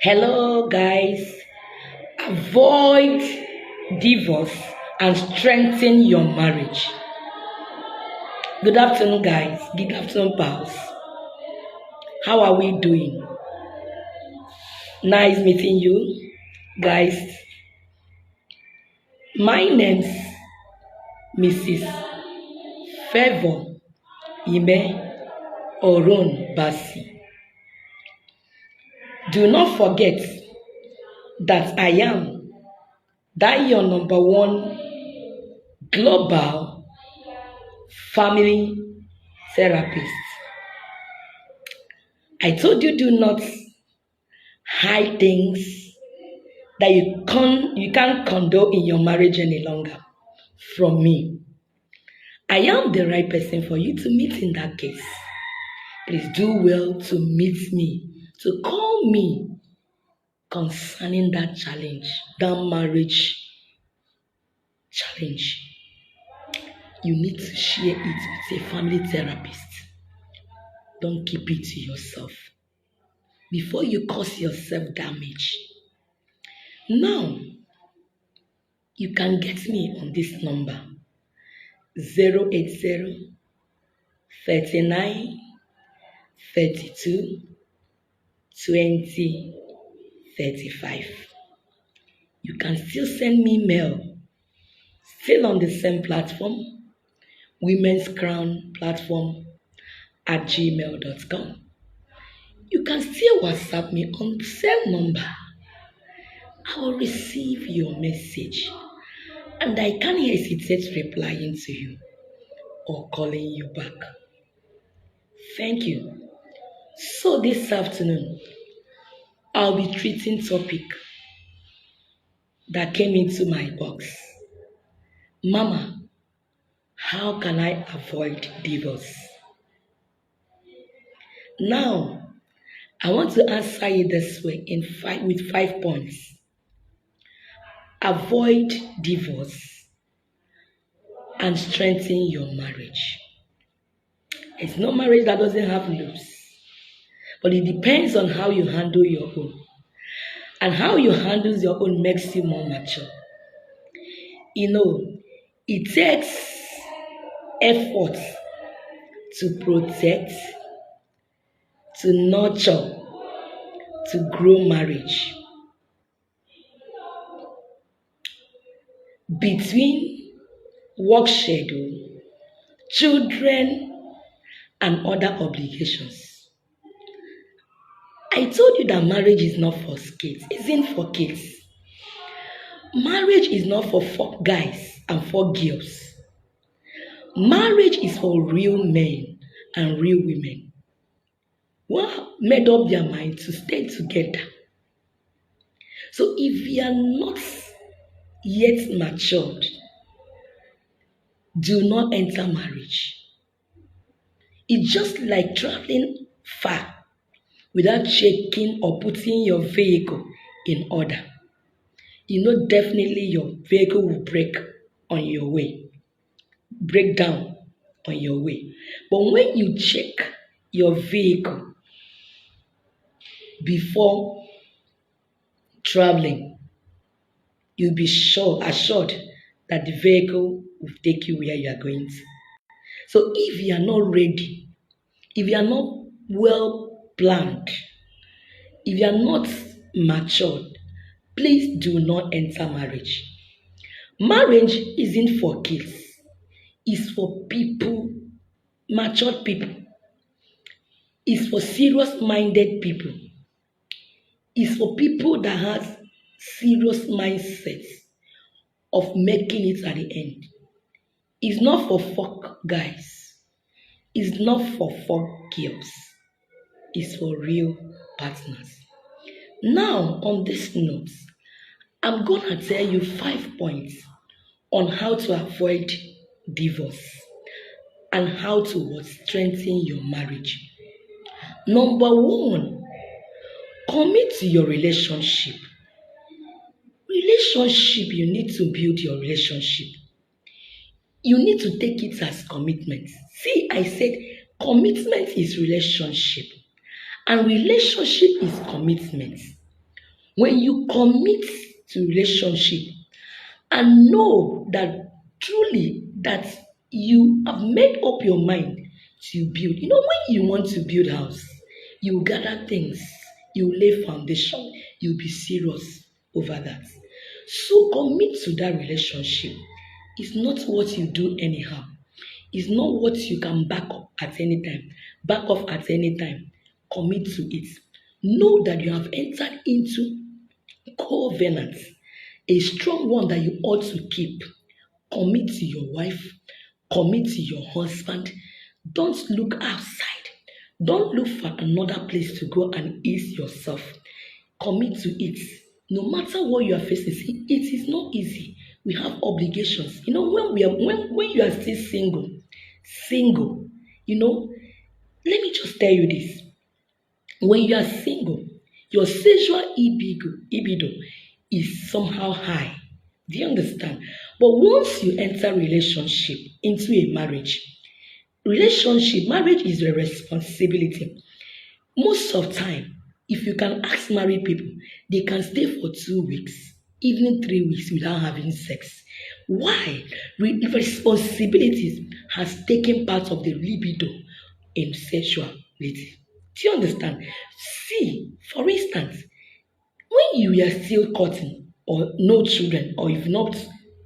Hello, guys. Avoid divorce and strengthen your marriage. Good afternoon, guys. Good afternoon, pals. How are we doing? Nice meeting you, guys. My name's Mrs. Favor Ime Orun Basi. Do not forget that I am your number one global family therapist. I told you do not hide things that you can't condone in your marriage any longer from me. I am the right person for you to meet in that case. Please do well to meet me, to call me concerning that challenge, that marriage challenge. You need to share it with a family therapist. Don't keep it to yourself before you cause yourself damage. Now, you can get me on this number 080 39 32 20 35. You can still send me mail, still on the same platform, Women's Crown platform at gmail.com. You can still WhatsApp me on the same number. I will receive your message and I can't hesitate replying to you or calling you back. Thank you. So this afternoon, I'll be treating topic that came into my box. Mama, how can I avoid divorce? Now, I want to answer it this way with 5 points. Avoid divorce and strengthen your marriage. It's no marriage that doesn't have loops, but it depends on how you handle your own. And how you handle your own makes you more mature. It takes effort to protect, to nurture, to grow marriage. Between work schedule, children, and other obligations. I told you that marriage is not for kids. It isn't for kids. Marriage is not for guys and for girls. Marriage is for real men and real women who have made up their mind to stay together. So if you are not yet matured, do not enter marriage. It's just like traveling far without checking or putting your vehicle in order. Definitely your vehicle will break down on your way. But when you check your vehicle before traveling, you'll be assured that the vehicle will take you where you are going to. So if you are not ready, if you are not well planned, if you are not matured, please do not enter marriage. Marriage isn't for kids. It's for people, matured people. It's for serious-minded people. It's for people that have serious mindsets of making it at the end. It's not for fuck guys. It's not for fuck girls. It's for real partners. Now, on this note, I'm going to tell you 5 points on how to avoid divorce and how to strengthen your marriage. Number 1, commit to your relationship. You need to build your relationship. You need to take it as commitment. See, I said commitment is relationship, and relationship is commitment. When you commit to relationship and know that truly that you have made up your mind to build. When you want to build house, you gather things, you lay foundation, you be serious over that. So commit to that relationship. It's not what you do anyhow. It's not what you can back up at any time. Back off at any time. Commit to it. Know that you have entered into covenant, a strong one that you ought to keep. Commit to your wife, commit to your husband. Don't look outside. Don't look for another place to go and ease yourself. Commit to it. No matter what you are facing, see, it is not easy. We have obligations. When you are still single, let me just tell you this. When you are single, your sexual libido is somehow high. Do you understand? But once you enter into a marriage is a responsibility. Most of time, if you can ask married people, they can stay for 2 weeks, even 3 weeks without having sex. Why? Responsibilities has taken part of the libido in sexuality. Do you understand? See, for instance, when you are still courting or no children or if not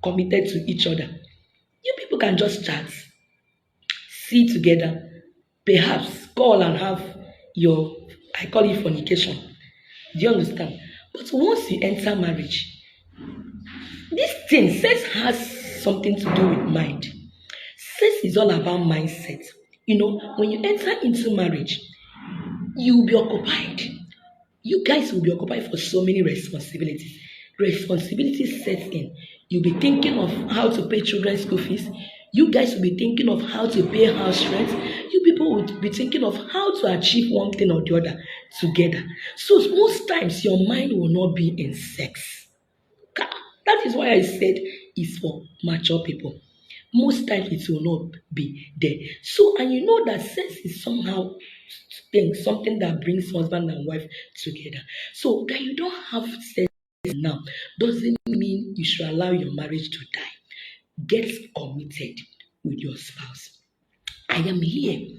committed to each other, you people can just chat, see together, perhaps call and have I call it fornication. Do you understand? But once you enter marriage, this thing, sex has something to do with mind. Sex is all about mindset. When you enter into marriage, you will be occupied. You guys will be occupied for so many responsibilities. Responsibilities set in. You'll be thinking of how to pay children's school fees. You guys will be thinking of how to pay house rent. You people will be thinking of how to achieve one thing or the other together. So most times your mind will not be in sex. That is why I said it's for mature people. Most times it will not be there. So, and you know that sex is somehow something that brings husband and wife together. So that you don't have sex now doesn't mean you should allow your marriage to die. Get committed with your spouse. I am here.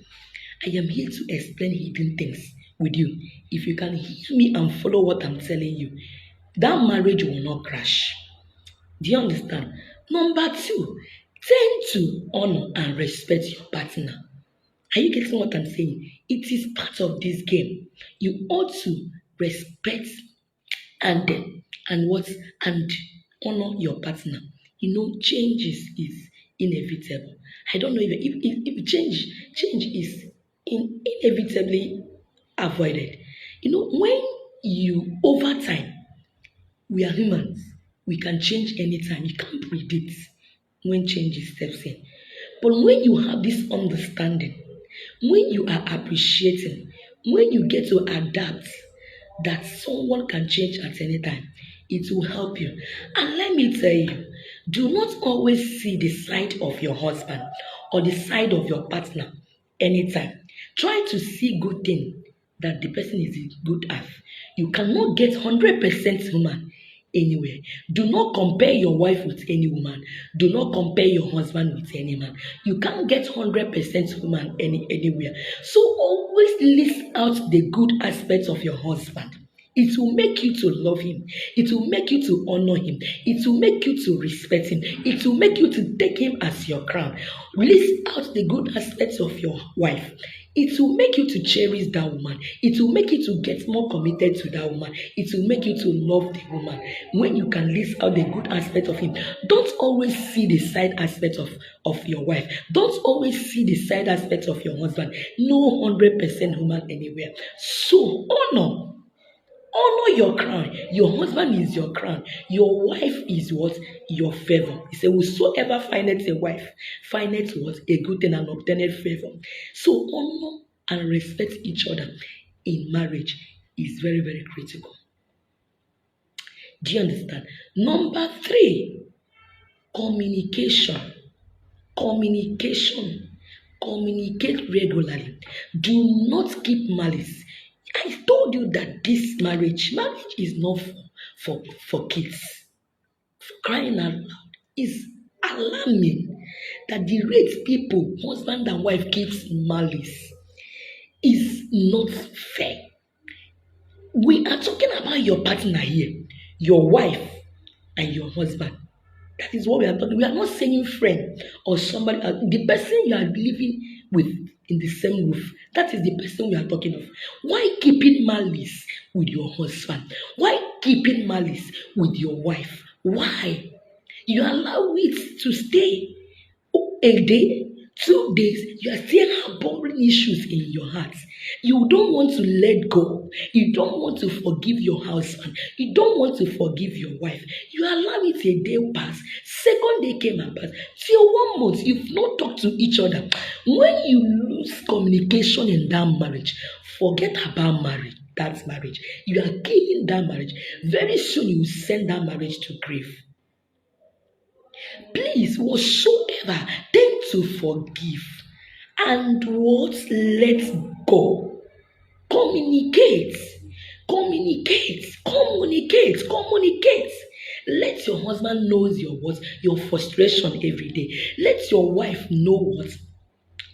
I am here to explain hidden things with you. If you can hear me and follow what I'm telling you, that marriage will not crash. Do you understand? Number two, tend to honor and respect your partner. Are you getting what I'm saying? It is part of this game. You ought to respect and and what and honor your partner. Change is inevitable. I don't know if change is inevitably avoided. When you over time, we are humans. We can change anytime. You can't predict when change steps in. But when you have this understanding, when you are appreciating, when you get to adapt that someone can change at any time, it will help you. And let me tell you, do not always see the side of your husband or the side of your partner anytime. Try to see good thing that the person is good at. You cannot get 100% human anywhere. Do not compare your wife with any woman. Do not compare your husband with any man. You can't get 100% human anywhere. So always list out the good aspects of your husband. It will make you to love him. It will make you to honor him. It will make you to respect him. It will make you to take him as your crown. List out the good aspects of your wife. It will make you to cherish that woman. It will make you to get more committed to that woman. It will make you to love the woman. When you can list out the good aspect of him, don't always see the side aspect of your wife. Don't always see the side aspect of your husband. No 100% human anywhere. So honor your crown. Your husband is your crown. Your wife is what? Your favor. He said, whosoever findeth a wife, findeth what? A good thing and obtaineth favor. So honor and respect each other in marriage is very, very critical. Do you understand? Number three, communication. Communication. Communicate regularly. Do not keep malice. I told you that this marriage is not for kids. For crying out loud, is alarming that the rate people, husband and wife, keeps malice is not fair. We are talking about your partner here, your wife and your husband. That is what we are talking. We are not saying friend or somebody else. The person you are living with in the same roof. That is the person we are talking of. Why keeping malice with your husband? Why keeping malice with your wife? Why? You allow it to stay a day, 2 days, you are still harboring issues in your heart. You don't want to let go. You don't want to forgive your husband. You don't want to forgive your wife. You allow it a day pass. Second day came and passed. Till 1 month, you've not talked to each other. When you lose communication in that marriage, forget about marriage. That's marriage. You are killing that marriage. Very soon you will send that marriage to grave. Please, whatsoever, tend to forgive and what let go. Communicate, communicate. Let your husband knows your frustration every day. Let your wife know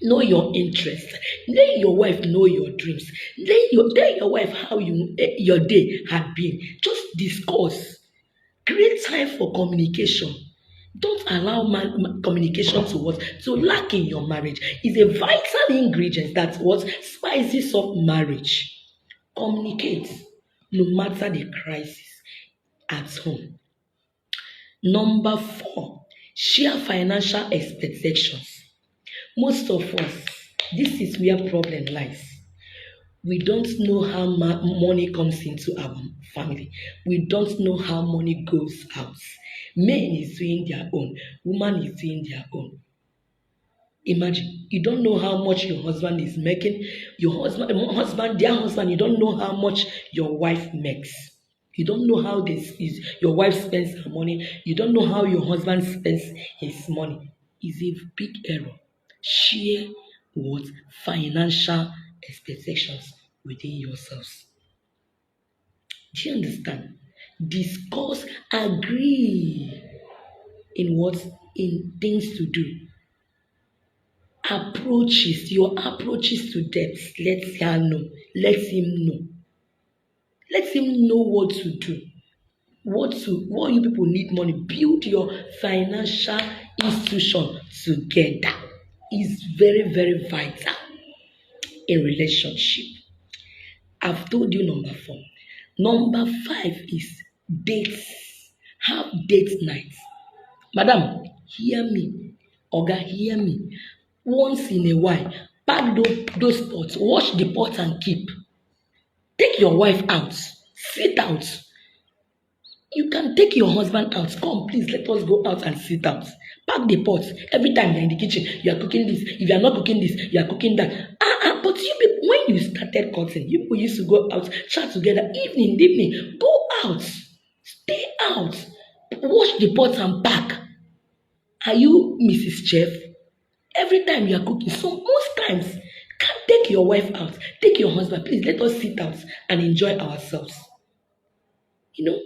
your interest. Let your wife know your dreams. Tell your wife how your day had been. Just discuss. Create time for communication. Don't allow communication to lack in your marriage. It's a vital ingredient that what spices up marriage. Communicate, no matter the crisis at home. Number 4, share financial expectations. Most of us, this is where problem lies. We don't know how money comes into our family. We don't know how money goes out. Men is doing their own, woman is doing their own. Imagine, you don't know how much your husband is making. Their husband, you don't know how much your wife makes. You don't know how this is your wife spends her money. You don't know how your husband spends his money. It's a big error. Share what financial expectations within yourselves. Do you understand? Discuss, agree in what in things to do. Your approaches to debt. Let her know. Let him know. Let him know what to do. What you people need money. Build your financial institution together. Is very, very vital in relationship. I've told you number 4. Number 5 is dates. Have date nights. Madam, hear me. Oga, hear me. Once in a while, pack those pots, wash the pot and keep. Take your wife out. Sit out. You can take your husband out. Come, please, let us go out and sit out. Pack the pots. Every time you're in the kitchen, you are cooking this. If you are not cooking this, you are cooking that. But you people, when you started cutting, you people used to go out, chat together, evening. Go out. Stay out. Wash the pots and pack. Are you Mrs. Chef? Every time you are cooking, so most times, can't take your wife out, take your husband, please let us sit out and enjoy ourselves. You know,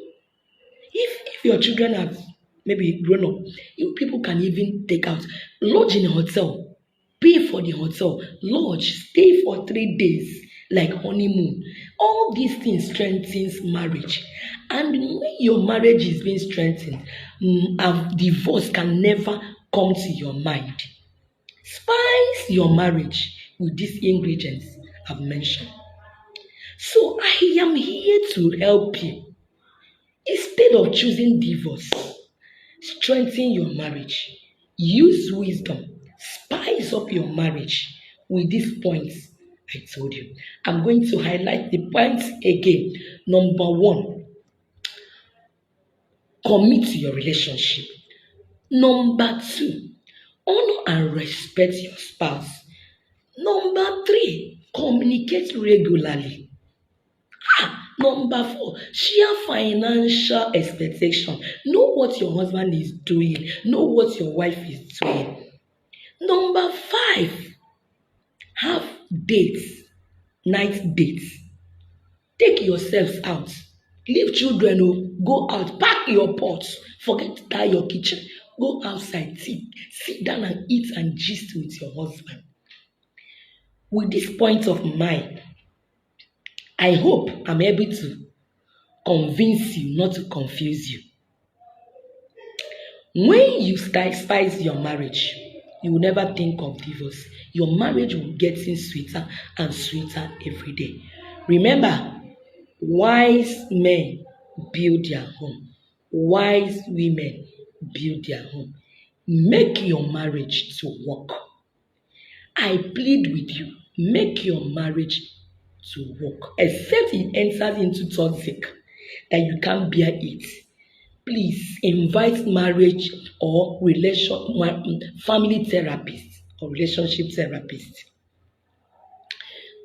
if your children have maybe grown up, you people can even take out, lodge in a hotel, pay for the hotel, lodge, stay for 3 days like honeymoon. All these things strengthens marriage. And when your marriage is being strengthened, divorce can never come to your mind. Spice your marriage with these ingredients I've mentioned. So I am here to help you. Instead of choosing divorce, strengthen your marriage. Use wisdom. Spice up your marriage with these points I told you. I'm going to highlight the points again. Number 1, commit to your relationship. Number 2, honor and respect your spouse. Number 3, communicate regularly. Number 4, share financial expectation. Know what your husband is doing. Know what your wife is doing. Number 5, have dates, night dates. Take yourselves out. Leave children, oh, go out, pack your pots, forget that your kitchen. Go outside, sit down and eat and gist with your husband. With this point of mind, I hope I'm able to convince you, not to confuse you. When you spice your marriage, you will never think of divorce. Your marriage will get sweeter and sweeter every day. Remember, wise men build their home. Wise women build their home. Make your marriage to work. I plead with you, make your marriage to work. Except it enters into toxic, that you can't bear it. Please invite marriage or family therapist or relationship therapist.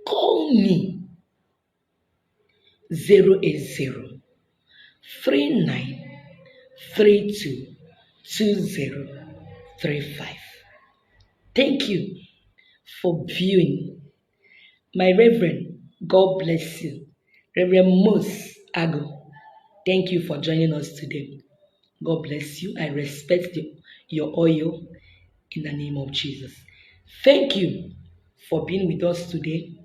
Call me 080 3932 2035. Thank you for viewing. My Reverend, God bless you. Reverend Mos Ago, thank you for joining us today. God bless you. I respect your oil in the name of Jesus. Thank you for being with us today.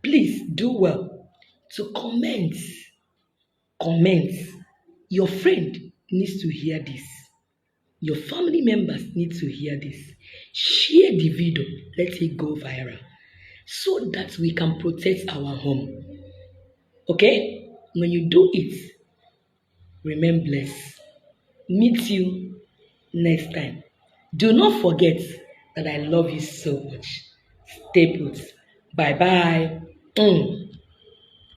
Please do well to comment. Comment. Your friend needs to hear this. Your family members need to hear this. Share the video. Let it go viral so that we can protect our home. Okay? When you do it, remain blessed. Meet you next time. Do not forget that I love you so much. Stay put. Bye bye.